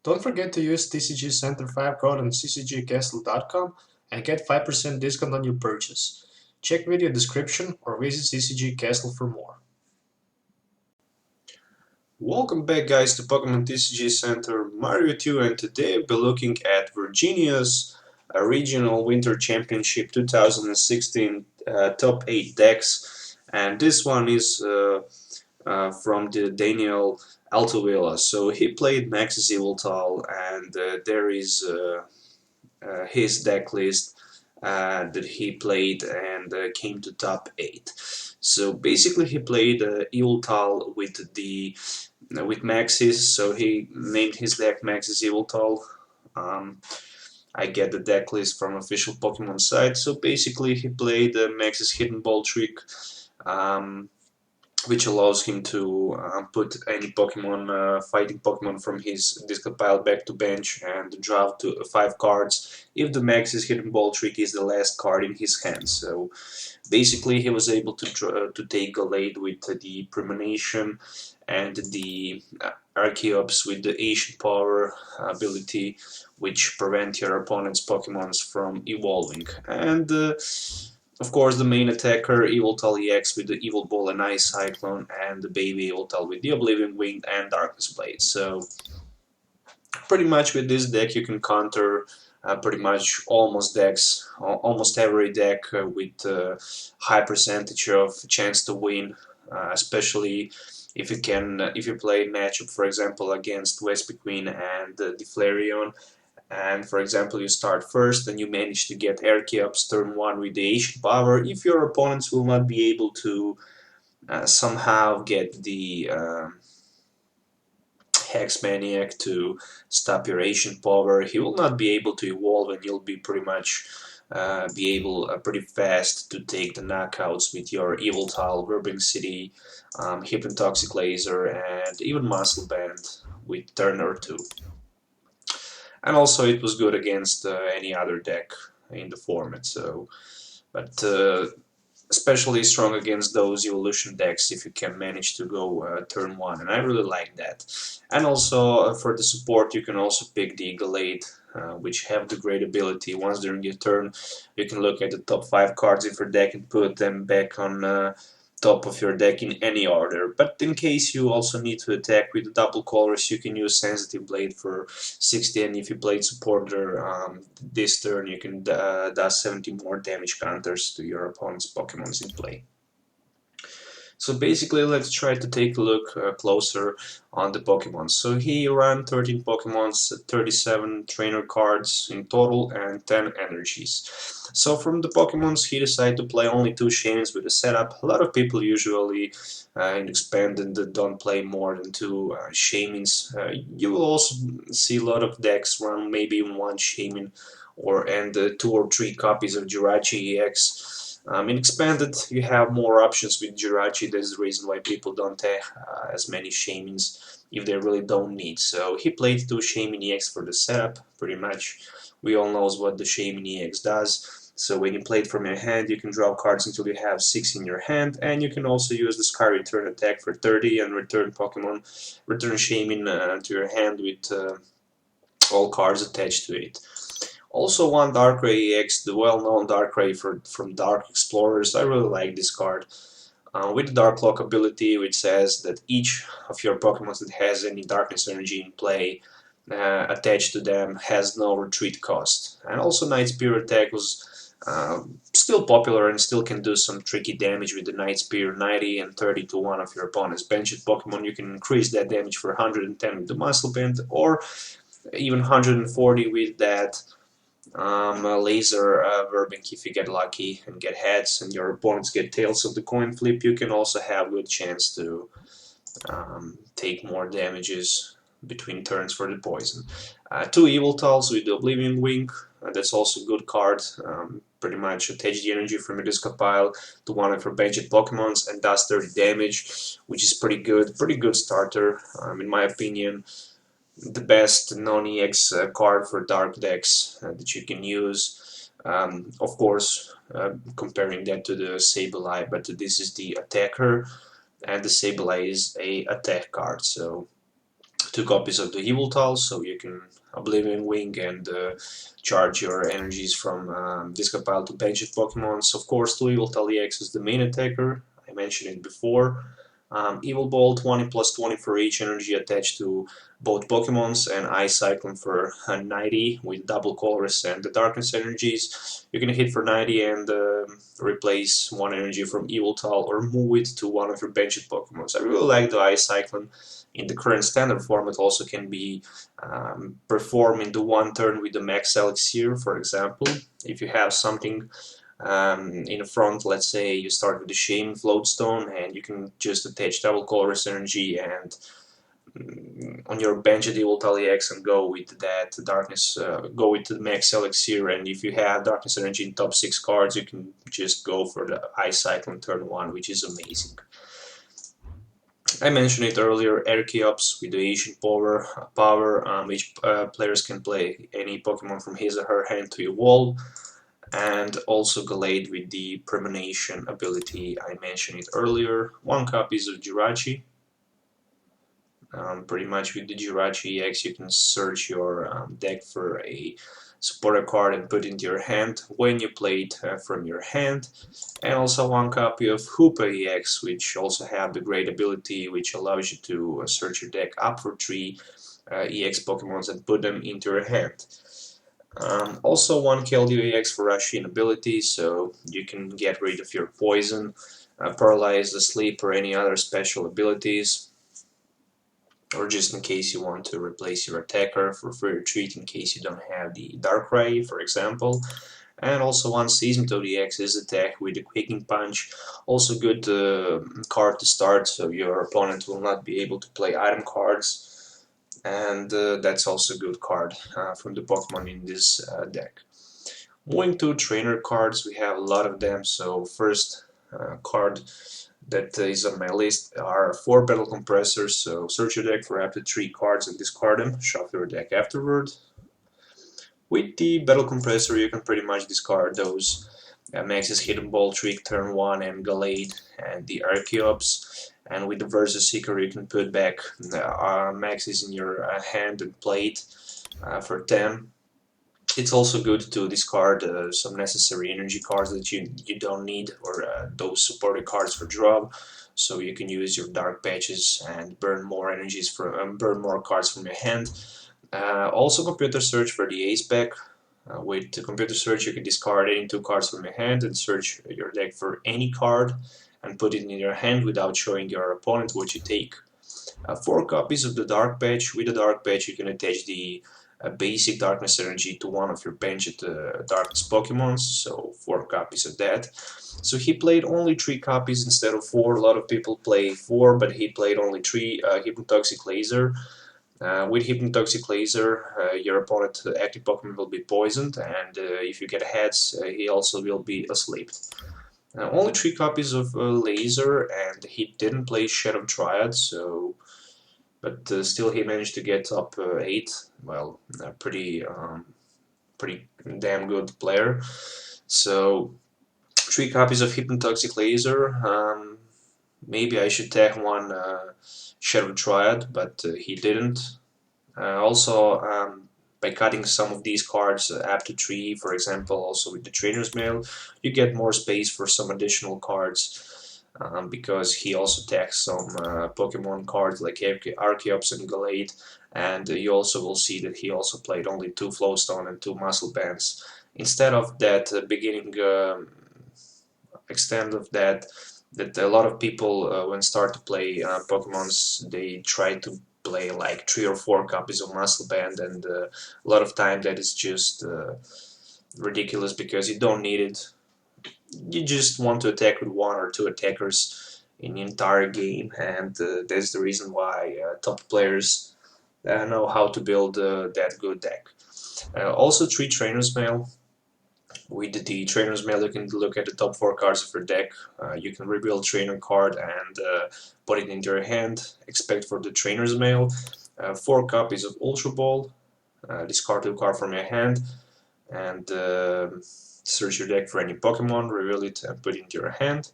Don't forget to use TCG Center 5 code on ccgcastle.com and get 5% discount on your purchase. Check video description or visit CCG Castle for more. Welcome back guys to Pokemon TCG Center, Mario 2, and today we'll be looking at Virginia's Regional Winter Championship 2016 top 8 decks, and this one is from the Daniel Altavilla. So he played Maxie Yveltal, and there is his deck list that he played and came to top 8. So basically he played Yveltal with Maxie's, so he named his deck Maxie's Yveltal. I get the deck list from official Pokemon site. So basically he played Maxie's Hidden Ball trick, which allows him to put any Pokemon, fighting Pokemon from his discard pile back to bench and draw 5 cards if the Max's Hidden Ball trick is the last card in his hand. So basically he was able to take Gallade with the Premonition and the Archeops with the Ancient Power ability, which prevent your opponent's Pokemons from evolving. And of course, the main attacker, Yveltal EX with the Evil Ball and Ice Cyclone, and the baby Yveltal with the Oblivion Wing and Darkness Blade. So, pretty much with this deck you can counter pretty much almost every deck with high percentage of chance to win, especially if you play matchup, for example, against Vespiquen and the Flareon. And for example, you start first and you manage to get Archeops turn 1 with the Ancient Power. If your opponents will not be able to somehow get the Hex Maniac to stop your Ancient Power, he will not be able to evolve, and you'll be pretty much be able pretty fast to take the knockouts with your Yveltal, Verbing City, Hypnotoxic Laser, and even Muscle Band with turn or 2. And also it was good against any other deck in the format. So, but especially strong against those evolution decks if you can manage to go turn 1, and I really like that. And also for the support you can also pick the Gallade, which have the great ability. Once during your turn you can look at the top 5 cards of your deck and put them back on top of your deck in any order. But in case you also need to attack with double colors, you can use Sensitive Blade for 60, and if you played supporter this turn you can do 70 more damage counters to your opponent's Pokemons in play. So basically let's try to take a look closer on the Pokemon. So he ran 13 Pokemons, 37 trainer cards in total, and 10 energies. So from the Pokemons he decided to play only 2 Shames with a setup. A lot of people usually in Expanded don't play more than 2 Shamins. You will also see a lot of decks run maybe even 1 Shamin and 2 or 3 copies of Jirachi EX. In Expanded, you have more options with Jirachi. That's the reason why people don't have as many Shamins if they really don't need. So he played 2 Shamin EX for the setup, pretty much. We all know what the Shamin EX does. So when you play it from your hand, you can draw cards until you have 6 in your hand, and you can also use the Sky Return attack for 30 and return Shamin to your hand with all cards attached to it. Also 1 Darkrai EX, the well-known Darkrai from Dark Explorers. I really like this card. With the Dark Lock ability, which says that each of your Pokemon that has any Darkness Energy in play attached to them has no retreat cost. And also Night Spear attack was still popular and still can do some tricky damage with the Night Spear 90 and 30 to one of your opponent's benched Pokemon. You can increase that damage for 110 with the Muscle Band, or even 140 with that laser verbing if you get lucky and get heads and your opponents get tails of the coin flip. You can also have good chance to take more damages between turns for the poison. 2 Yveltals with the Oblivion Wing, that's also a good card. Pretty much attach the energy from your discard pile to one of your benched Pokemons and does 30 damage, which is pretty good starter in my opinion. The best non-EX card for dark decks that you can use. Of course, comparing that to the Sableye, but this is the attacker, and the Sableye is a attack card. So 2 copies of the Yveltal, so you can Oblivion Wing and charge your energies from discard pile to benched Pokemons. Of course, 2 Yveltal EX is the main attacker, I mentioned it before. Evil Bolt 20 plus 20 for each energy attached to both Pokemons, and Ice Cyclone for 90 with double Colress and the Darkness energies. You can hit for 90 and replace 1 energy from Yveltal or move it to one of your benched Pokemons. I really like the Ice Cyclone. In the current standard form, it also can be performed into 1 turn with the Max Elixir, for example. If you have something in the front, let's say you start with the Shame Floatstone, and you can just attach double Colress energy and on your bench at Yveltal EX and go with that Darkness, go with the Max Elixir, and if you have Darkness energy in top 6 cards, you can just go for the Ice Cyclone turn 1, which is amazing. I mentioned it earlier, Archeops with the Ancient Power, each players can play any Pokemon from his or her hand to evolve, and also Gallade with the Premonition ability, I mentioned it earlier. 1 copy of Jirachi. Pretty much with the Jirachi EX you can search your deck for a supporter card and put it into your hand when you play it from your hand. And also 1 copy of Hoopa EX, which also have the great ability which allows you to search your deck up for 3 EX Pokemons and put them into your hand. Also 1 Keldeo EX for Russian ability, so you can get rid of your poison, paralyze, asleep, or any other special abilities, or just in case you want to replace your attacker for free retreat in case you don't have the Darkrai, for example. And also 1 Seismitoad EX is attack with the Quaking Punch, also good card to start, so your opponent will not be able to play item cards. And that's also a good card from the Pokemon in this deck. Moving to trainer cards, we have a lot of them. So first card that is on my list are 4 Battle Compressors. So search your deck for up to 3 cards and discard them. Shuffle your deck afterward. With the Battle Compressor, you can pretty much discard those Maxie's Hidden Ball, Trick, Turn 1, and Gallade, and the Archeops. And with the Versus Seeker, you can put back Maxie's in your hand and play it for 10. It's also good to discard some necessary energy cards that you don't need, or those supported cards for draw. So you can use your Dark Patches and burn more energies burn more cards from your hand. Also, Computer Search for the Ace back. With the Computer Search, you can discard any 2 cards from your hand and search your deck for any card and put it in your hand without showing your opponent what you take. 4 copies of the Dark Patch. With the Dark Patch, you can attach the basic Darkness energy to one of your benched Darkness Pokemons, so 4 copies of that. So he played only 3 copies instead of 4. A lot of people play 4, but he played only 3 Hypnotoxic Laser. With Hypnotoxic Laser, your opponent active Pokemon will be poisoned, and if you get heads, he also will be asleep. Only 3 copies of Laser, and he didn't play Shadow Triad, so but still he managed to get top 8. Well, pretty damn good player. So 3 copies of Hypnotoxic Laser. Maybe I should tag 1 Shadow Triad, but he didn't. Also, by cutting some of these cards up to 3, for example, also with the Trainer's Mail, you get more space for some additional cards, because he also tags some Pokemon cards like Archeops and Gallade, and you also will see that he also played only 2 Flowstone and 2 Muscle Bands. Instead of that beginning extent of that a lot of people when start to play Pokemons, they try to play like 3 or 4 copies of Muscle Band, and a lot of time that is just ridiculous because you don't need it. You just want to attack with 1 or 2 attackers in the entire game, and that's the reason why top players know how to build that good deck. Also 3 Trainer's Mail. With the Trainer's Mail, you can look at the top 4 cards of your deck. You can rebuild Trainer card and put it into your hand. Expect for the Trainer's Mail 4 copies of Ultra Ball. Discard 2 cards from your hand and search your deck for any Pokemon, reveal it and put it into your hand.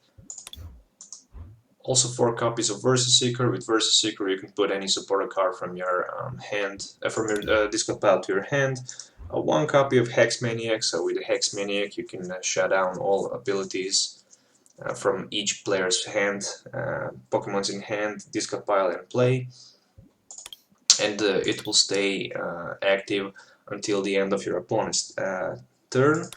Also 4 copies of Versus Seeker. With Versus Seeker you can put any supporter card from your hand, from your discard pile to your hand. 1 copy of Hex Maniac. So with the Hex Maniac you can shut down all abilities from each player's hand, Pokemon's in hand, discard pile, and play, and it will stay active until the end of your opponent's turn.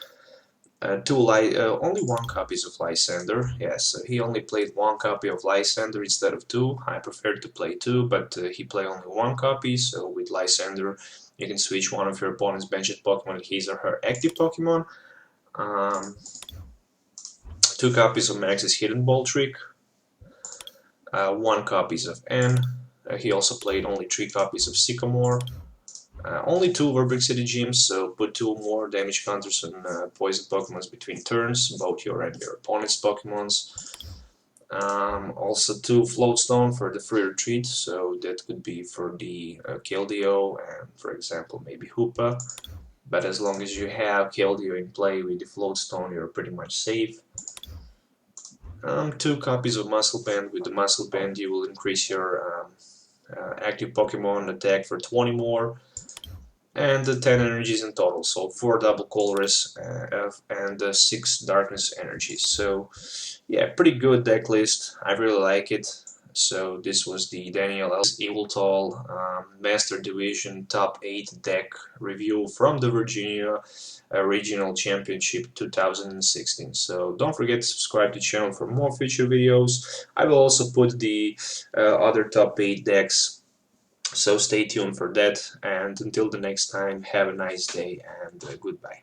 Only 1 copies of Lysander. Yes, he only played 1 copy of Lysander instead of 2. I preferred to play 2, but he played only 1 copy. So with Lysander, you can switch one of your opponent's benched Pokemon with his or her active Pokemon. 2 copies of Max's Hidden Ball Trick. 1 copies of N. He also played only 3 copies of Sycamore. Only 2 Verbeck City Gyms, so put 2 more damage counters on poison Pokemons between turns, both your and your opponent's Pokemons. Also 2 Floatstone for the free retreat, so that could be for the Keldeo and, for example, maybe Hoopa. But as long as you have Keldeo in play with the Floatstone, you're pretty much safe. 2 copies of Muscle Band. With the Muscle Band, you will increase your active Pokemon attack for 20 more. And 10 energies in total, so 4 double colors and 6 darkness energies. So yeah, pretty good deck list. I really like it. So this was the Daniel Yveltal Master Division Top 8 deck review from the Virginia Regional Championship 2016. So don't forget to subscribe to the channel for more future videos. I will also put the other top 8 decks, so stay tuned for that, and until the next time, have a nice day and goodbye.